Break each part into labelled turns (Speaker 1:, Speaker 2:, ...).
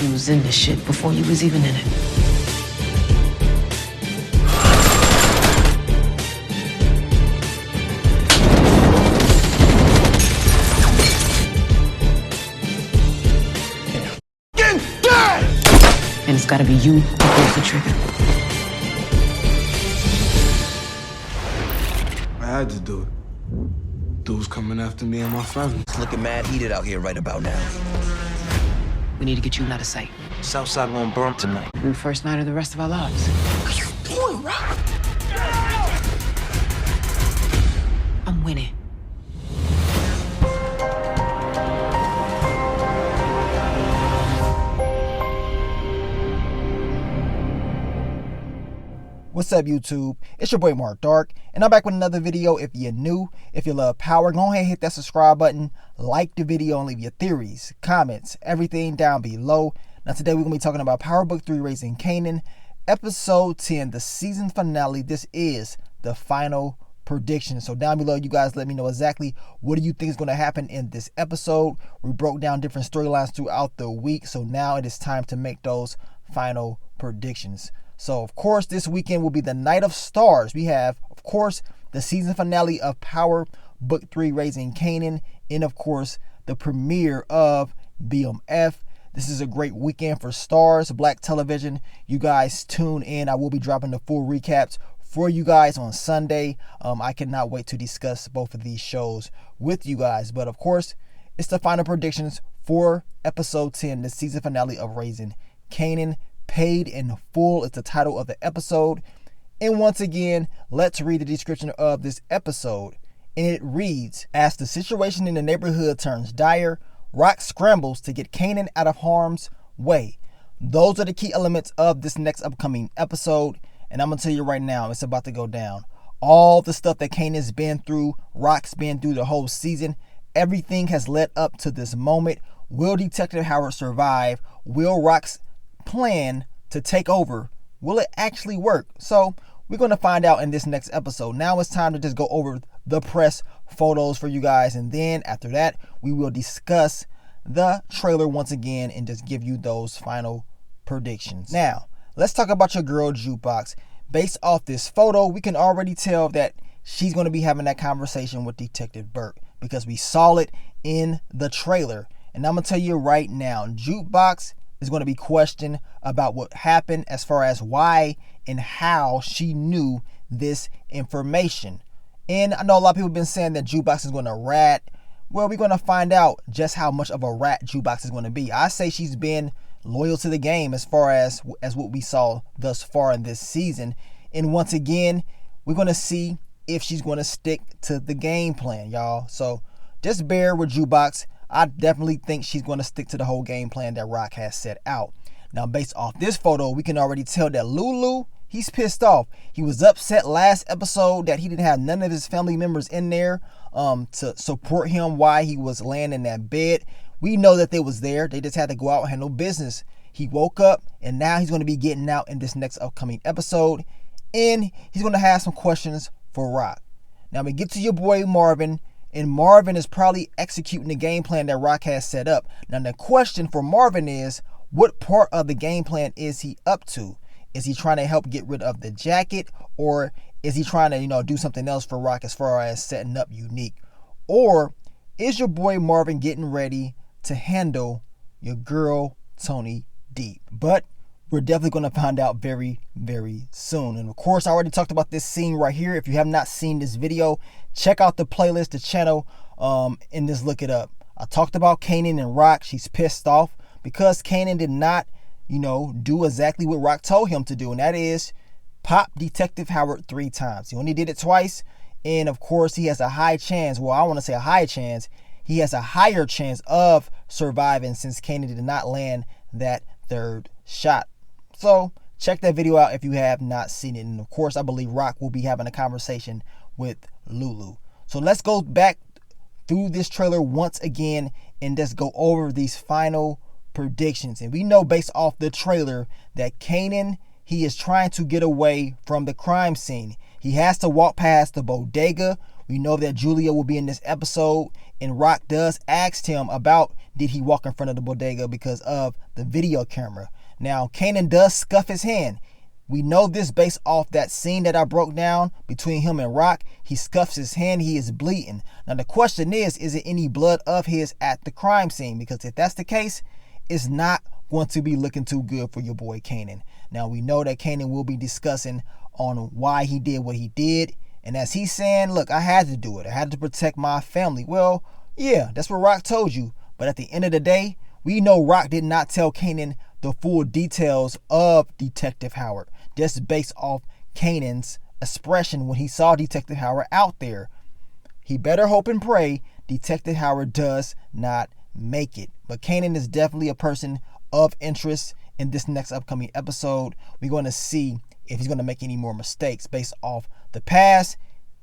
Speaker 1: You was in this shit before you was even in it. And it's gotta be you who pulls the trigger.
Speaker 2: I had to do it. Dudes coming after me and my family.
Speaker 3: It's looking mad heated out here right about now.
Speaker 1: We need to get you out of sight.
Speaker 3: Southside won't burn tonight.
Speaker 1: The first night of the rest of our lives.
Speaker 3: What are you doing, Rock?
Speaker 1: I'm winning.
Speaker 4: What's up, YouTube? It's your boy Mark Dark, and I'm back with another video. If you're new, if you love power, go ahead and hit that subscribe button, like the video, and leave your theories, comments, everything down below. Now today we're going to be talking about Power Book 3 Raising Kanan, episode 10, the season finale. This is the final prediction. So down below, you guys let me know exactly what do you think is going to happen in this episode. We broke down different storylines throughout the week, so now it is time to make those final predictions. So, of course, this weekend will be the Night of Stars. We have, of course, the season finale of Power Book 3 Raising Kanan, and, of course, the premiere of BMF. This is a great weekend for Stars, Black Television. You guys tune in. I will be dropping the full recaps for you guys on Sunday. I cannot wait to discuss both of these shows with you guys. But, of course, it's the final predictions for episode 10, the season finale of Raising Kanan. Paid in Full is the title of the episode. And once again, let's read the description of this episode. And it reads, as the situation in the neighborhood turns dire, Rock scrambles to get Kanan out of harm's way. Those are the key elements of this next upcoming episode. And I'm going to tell you right now, it's about to go down. All the stuff that Kanan's been through, Rock's been through the whole season, everything has led up to this moment. Will Detective Howard survive? Will Rock's plan to take over, will it actually work? So we're going to find out in this next episode. Now it's time to just go over the press photos for you guys, and then after that we will discuss the trailer once again and just give you those final predictions. Now let's talk about your girl Jukebox. Based off this photo, we can already tell that she's going to be having that conversation with Detective Burke because we saw it in the trailer. And I'm going to tell you right now, Jukebox is going to be questioned about what happened as far as why and how she knew this information. And I know a lot of people have been saying that Jukebox is going to rat. Well, we're going to find out just how much of a rat Jukebox is going to be. I say she's been loyal to the game as far as what we saw thus far in this season. And once again, we're going to see if she's going to stick to the game plan, y'all. So just bear with Jukebox. I definitely think she's going to stick to the whole game plan that Rock has set out. Now, based off this photo, we can already tell that Lulu, he's pissed off. He was upset last episode that he didn't have none of his family members in there to support him while he was laying in that bed. We know that they was there. They just had to go out and handle business. He woke up, and now he's going to be getting out in this next upcoming episode, and he's going to have some questions for Rock. Now, we get to your boy Marvin. And Marvin is probably executing the game plan that Rock has set up. Now, the question for Marvin is, what part of the game plan is he up to? Is he trying to help get rid of the jacket? Or is he trying to, do something else for Rock as far as setting up Unique? Or is your boy Marvin getting ready to handle your girl Tony Deep? But we're definitely going to find out very, very soon. And of course, I already talked about this scene right here. If you have not seen this video, check out the playlist, the channel, and just look it up. I talked about Kanan and Rock. She's pissed off because Kanan did not, do exactly what Rock told him to do. And that is pop Detective Howard 3 times. He only did it twice. And of course, he has a high chance. Well, I want to say a high chance. He has a higher chance of surviving since Kanan did not land that third shot. So check that video out if you have not seen it. And of course, I believe Rock will be having a conversation with Lulu. So let's go back through this trailer once again and just go over these final predictions. And we know based off the trailer that Kanan, he is trying to get away from the crime scene. He has to walk past the bodega. We know that Julia will be in this episode. And Rock does ask him about did he walk in front of the bodega because of the video camera. Now, Kanan does scuff his hand. We know this based off that scene that I broke down between him and Rock. He scuffs his hand. He is bleeding. Now, the question is it any blood of his at the crime scene? Because if that's the case, it's not going to be looking too good for your boy Kanan. Now, we know that Kanan will be discussing on why he did what he did. And as he's saying, look, I had to do it. I had to protect my family. Well, yeah, that's what Rock told you. But at the end of the day, we know Rock did not tell Kanan the full details of Detective Howard, just based off Kanan's expression when he saw Detective Howard out there. He better hope and pray Detective Howard does not make it. But Kanan is definitely a person of interest in this next upcoming episode. We're going to see if he's going to make any more mistakes based off the past.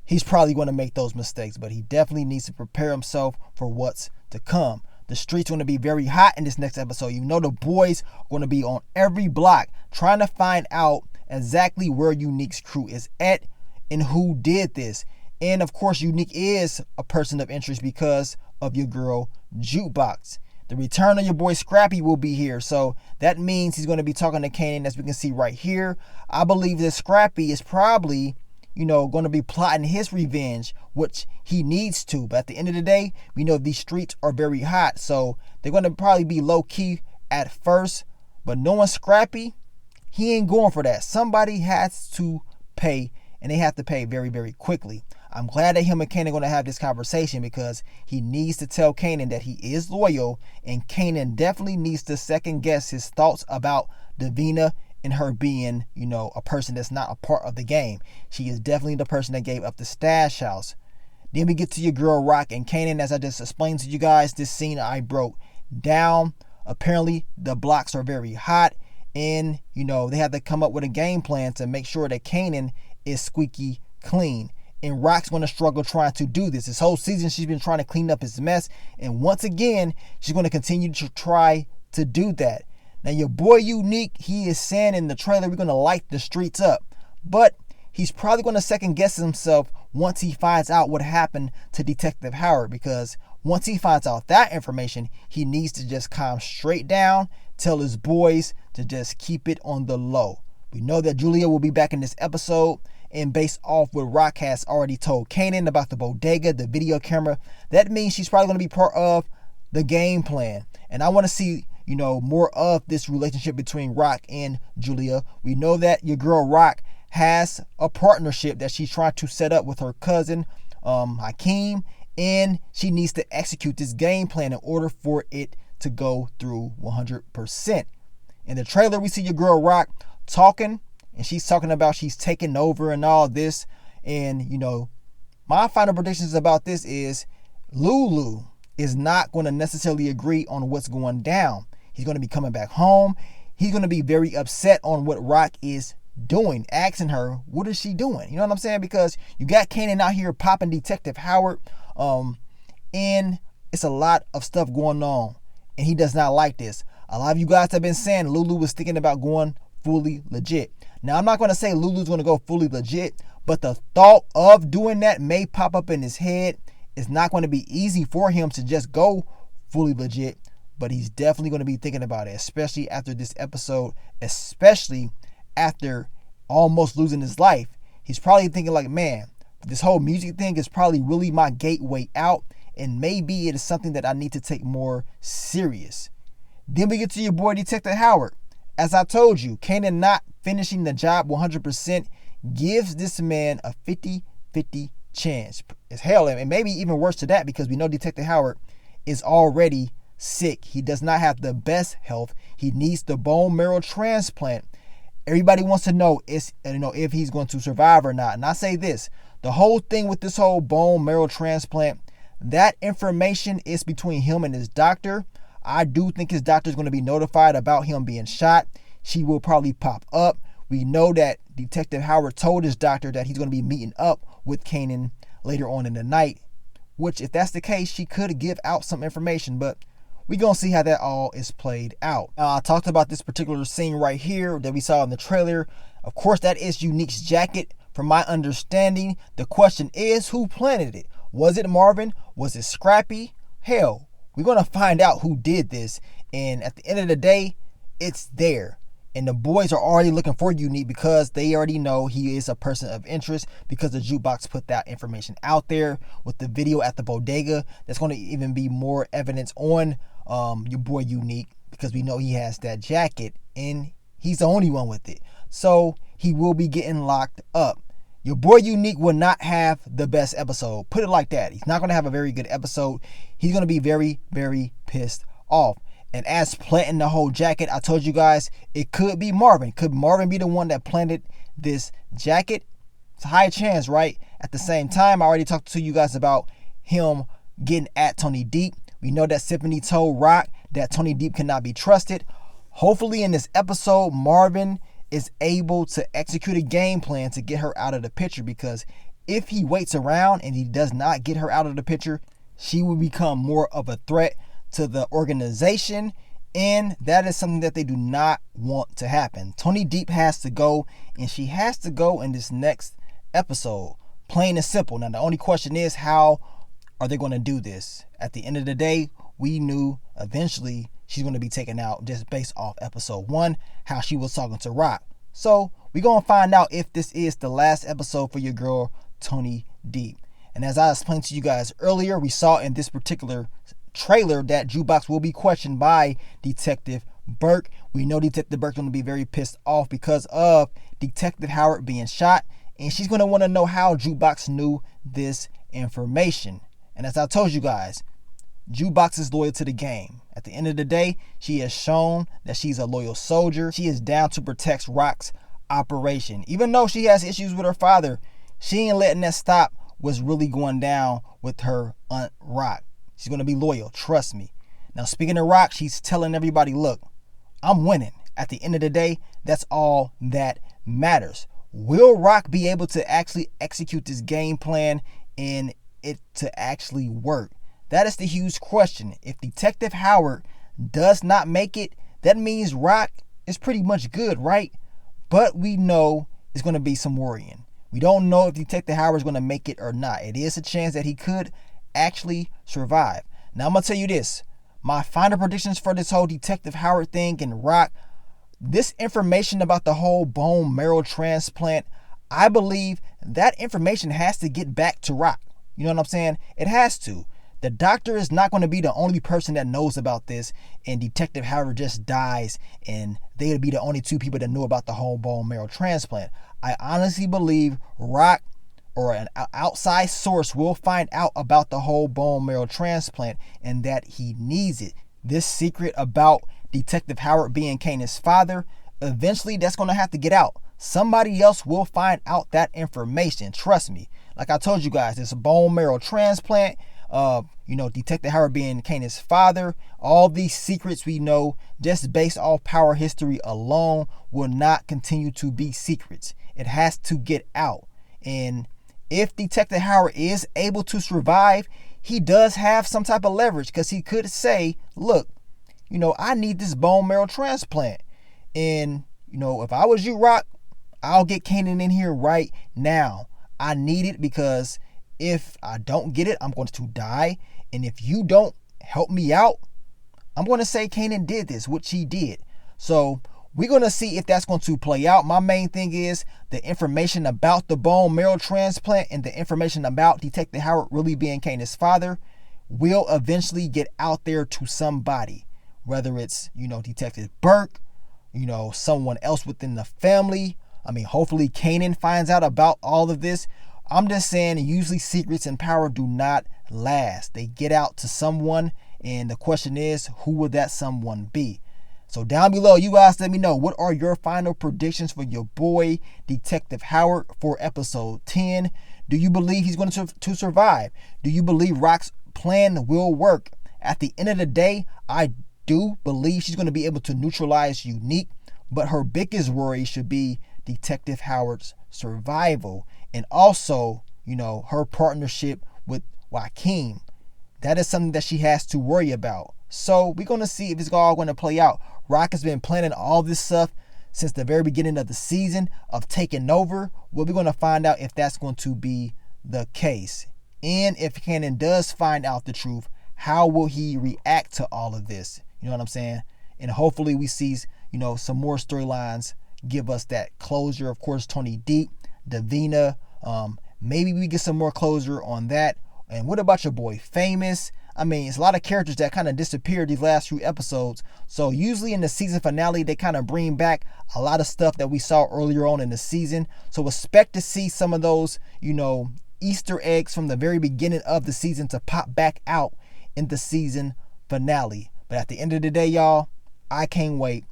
Speaker 4: He's probably going to make those mistakes, but he definitely needs to prepare himself for what's to come. The streets are going to be very hot in this next episode. You know the boys are going to be on every block trying to find out exactly where Unique's crew is at and who did this. And of course, Unique is a person of interest because of your girl Jukebox. The return of your boy Scrappy will be here. So that means he's going to be talking to Kanan, as we can see right here. I believe that Scrappy is probably, going to be plotting his revenge, which he needs to. But at the end of the day, we know these streets are very hot. So they're going to probably be low key at first. But knowing Scrappy, he ain't going for that. Somebody has to pay, and they have to pay very, very quickly. I'm glad that him and Kanan are going to have this conversation because he needs to tell Kanan that he is loyal, and Kanan definitely needs to second guess his thoughts about Davina and her being, a person that's not a part of the game. She is definitely the person that gave up the stash house. Then we get to your girl Rock and Kanan. As I just explained to you guys, this scene I broke down. Apparently the blocks are very hot, and they have to come up with a game plan to make sure that Kanan is squeaky clean. And Rock's going to struggle trying to do this. This whole season, she's been trying to clean up his mess. And once again, she's going to continue to try to do that. Now, your boy Unique, he is saying in the trailer, we're going to light the streets up. But he's probably going to second guess himself once he finds out what happened to Detective Howard. Because once he finds out that information, he needs to just calm straight down, tell his boys to just keep it on the low. We know that Julia will be back in this episode. And based off what Rock has already told Kanan about the bodega, the video camera, that means she's probably going to be part of the game plan. And I want to see, more of this relationship between Rock and Julia. We know that your girl Rock has a partnership that she's trying to set up with her cousin, Hakeem, and she needs to execute this game plan in order for it to go through 100%. In the trailer, we see your girl Rock talking. And she's talking about she's taking over and all this. And, my final predictions about this is Lulu is not going to necessarily agree on what's going down. He's going to be coming back home. He's going to be very upset on what Rock is doing, asking her, what is she doing? You know what I'm saying? Because you got Kanan out here popping Detective Howard. And it's a lot of stuff going on. And he does not like this. A lot of you guys have been saying Lulu was thinking about going fully legit. Now, I'm not going to say Lulu's going to go fully legit, but the thought of doing that may pop up in his head. It's not going to be easy for him to just go fully legit, but he's definitely going to be thinking about it, especially after this episode, especially after almost losing his life. He's probably thinking like, man, this whole music thing is probably really my gateway out, and maybe it is something that I need to take more serious. Then we get to your boy Detective Howard. As I told you, Kanan not finishing the job 100% gives this man a 50-50 chance. It's hell, and maybe even worse to that, because we know Detective Howard is already sick. He does not have the best health. He needs the bone marrow transplant. Everybody wants to know if he's going to survive or not. And I say this, the whole thing with this whole bone marrow transplant, that information is between him and his doctor. I do think his doctor is going to be notified about him being shot. She will probably pop up. We know that Detective Howard told his doctor that he's going to be meeting up with Kanan later on in the night, which if that's the case, she could give out some information, but we're going to see how that all is played out. I talked about this particular scene right here that we saw in the trailer. Of course, that is Unique's jacket. From my understanding, the question is, who planted it? Was it Marvin? Was it Scrappy? Hell, we're going to find out who did this. And at the end of the day, it's there. And the boys are already looking for Unique because they already know he is a person of interest, because the jukebox put that information out there with the video at the bodega. That's going to even be more evidence on your boy Unique, because we know he has that jacket and he's the only one with it. So he will be getting locked up. Your boy Unique will not have the best episode. Put it like that. He's not going to have a very good episode. He's going to be very, very pissed off. And as planting the whole jacket, I told you guys it could be Marvin. Could Marvin be the one that planted this jacket? It's a high chance, right? At the same time, I already talked to you guys about him getting at Tony Deep. We know that Symphony told Rock that Tony Deep cannot be trusted. Hopefully in this episode, Marvin is able to execute a game plan to get her out of the picture, because if he waits around and he does not get her out of the picture, she will become more of a threat to the organization, and that is something that they do not want to happen. Tony Deep has to go, and she has to go in this next episode. Plain and simple. Now the only question is, how are they going to do this? At the end of the day, we knew eventually she's going to be taken out just based off episode 1, how she was talking to Rock. So we're going to find out if this is the last episode for your girl Tony Deep. And as I explained to you guys earlier, we saw in this particular trailer that Jukebox will be questioned by Detective Burke. We know Detective Burke's going to be very pissed off because of Detective Howard being shot, and she's going to want to know how Jukebox knew this information. And as I told you guys, Jukebox is loyal to the game. At the end of the day, she has shown that she's a loyal soldier. She is down to protect Rock's operation. Even though she has issues with her father, she ain't letting that stop what's really going down with her Aunt Rock. She's going to be loyal, trust me. Now, speaking of Rock, she's telling everybody, look, I'm winning. At the end of the day, that's all that matters. Will Rock be able to actually execute this game plan and it to actually work? That is the huge question. If Detective Howard does not make it, that means Rock is pretty much good, right? But we know it's going to be some worrying. We don't know if Detective Howard is going to make it or not. It is a chance that he could actually survive. Now I'm gonna tell you this, my final predictions for this whole Detective Howard thing and Rock, this information about the whole bone marrow transplant, I believe that information has to get back to Rock. You know what I'm saying? It has to. The doctor is not going to be the only person that knows about this and Detective Howard just dies and they'll be the only two people that know about the whole bone marrow transplant. I honestly believe Rock or an outside source will find out about the whole bone marrow transplant and that he needs it. This secret about Detective Howard being Kanan's father, eventually that's going to have to get out. Somebody else will find out that information. Trust me. Like I told you guys, this bone marrow transplant, Detective Howard being Kanan's father, all these secrets we know just based off power history alone will not continue to be secrets. It has to get out. And if Detective Howard is able to survive, he does have some type of leverage, because he could say, look, I need this bone marrow transplant. And, if I was you, Rock, I'll get Kanan in here right now. I need it because if I don't get it, I'm going to die. And if you don't help me out, I'm going to say Kanan did this, which he did. So we're going to see if that's going to play out. My main thing is the information about the bone marrow transplant and the information about Detective Howard really being Kanan's father will eventually get out there to somebody. Whether it's, Detective Burke, someone else within the family. Hopefully Kanan finds out about all of this. I'm just saying, usually secrets and power do not last. They get out to someone, and the question is, who would that someone be? So down below, you guys let me know, what are your final predictions for your boy Detective Howard for episode 10? Do you believe he's going to survive? Do you believe Rock's plan will work? At the end of the day, I do believe she's going to be able to neutralize Unique, but her biggest worry should be Detective Howard's survival, and also, her partnership with Joaquin. That is something that she has to worry about. So we're going to see if it's all going to play out. Rock has been planning all this stuff since the very beginning of the season of taking over. Well, we're going to find out if that's going to be the case. And if Kanan does find out the truth, how will he react to all of this? You know what I'm saying? And hopefully we see, some more storylines give us that closure. Of course, Tony Deep, Davina, maybe we get some more closure on that. And what about your boy Famous? I mean, it's a lot of characters that kind of disappeared these last few episodes. So usually in the season finale, they kind of bring back a lot of stuff that we saw earlier on in the season. So expect to see some of those, Easter eggs from the very beginning of the season to pop back out in the season finale. But at the end of the day, y'all, I can't wait.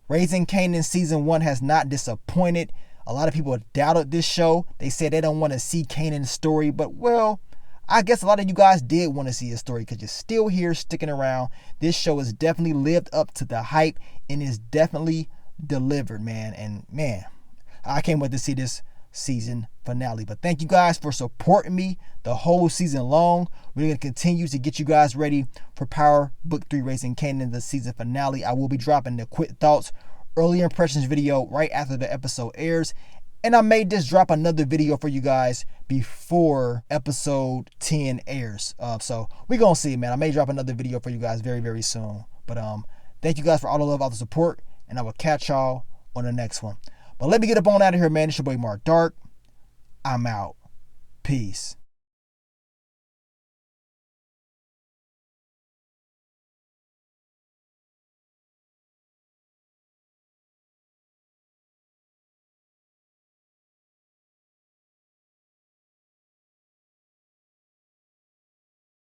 Speaker 4: Raising Kanan season 1 has not disappointed. A lot of people doubted this show. They said they don't want to see Kanan's story. But, well, I guess a lot of you guys did want to see his story because you're still here sticking around. This show has definitely lived up to the hype and is definitely delivered, man. And, man, I can't wait to see this season finale. But thank you guys for supporting me the whole season long. We're going to continue to get you guys ready for Power Book 3 Raising Kanan, the season finale. I will be dropping the quick thoughts, early impressions video right after the episode airs. And I may just drop another video for you guys before episode 10 airs. So we're going to see, man. I may drop another video for you guys very, very soon. But thank you guys for all the love, all the support. And I will catch y'all on the next one. But let me get up on out of here, man. It's your boy Mark Dark. I'm out. Peace.